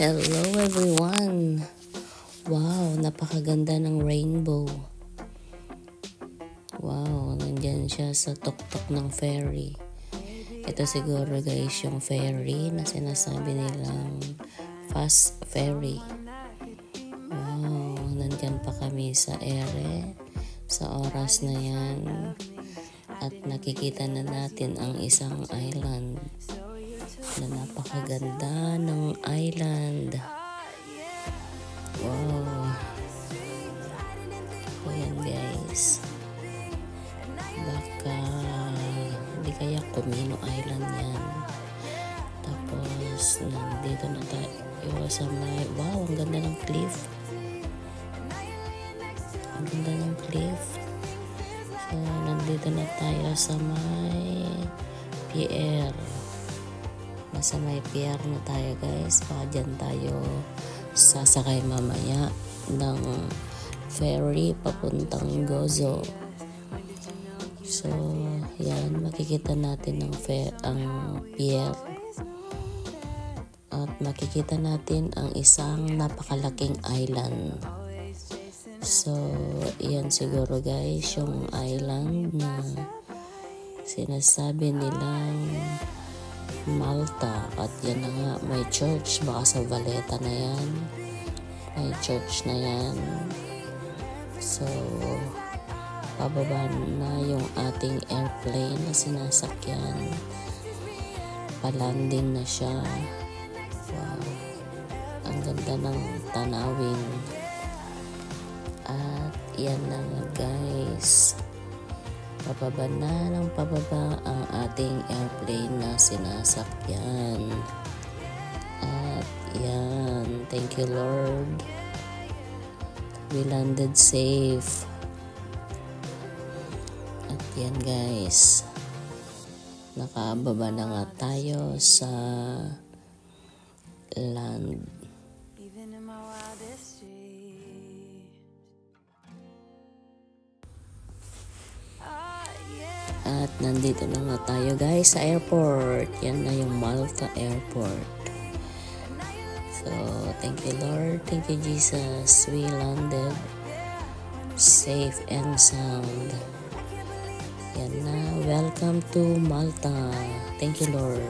Hello everyone! Wow, napakaganda ng rainbow. Wow, nandyan siya sa tuktok ng ferry. Ito siguro guys yung ferry na sinasabi nilang fast ferry. Wow, nandyan pa kami sa ere sa oras na yan. At nakikita na natin ang isang island na napakaganda ng island. Wow. Ayan guys. Baka hindi kaya Comino Island yan. Tapos nandito na tayo sa may, wow, ang ganda ng cliff. Ang ganda ng cliff. So nandito na tayo sa may pier. Nasa may pier na tayo guys. Baka dyan tayo sasakay mamaya ng ferry papuntang Gozo. So yan, makikita natin ang pier at makikita natin ang isang napakalaking island. So yan siguro guys yung island na sinasabi nilang Malta. At yan na nga, may church. Baka sa Valletta na yan, may church na yan. So pababa na yung ating airplane na sinasakyan. Palanding na siya. Wow, ang ganda ng tanawin. At yan na nga guys, pababa na ng pababa ang ating airplane na sinasakyan. At yan, thank you Lord, we landed safe. At yan guys, nakababa na nga tayo sa land. At nandito na nga tayo guys sa airport. Yan na yung Malta Airport. So thank you Lord, thank you Jesus, we landed safe and sound. Yan na, welcome to Malta. Thank you Lord.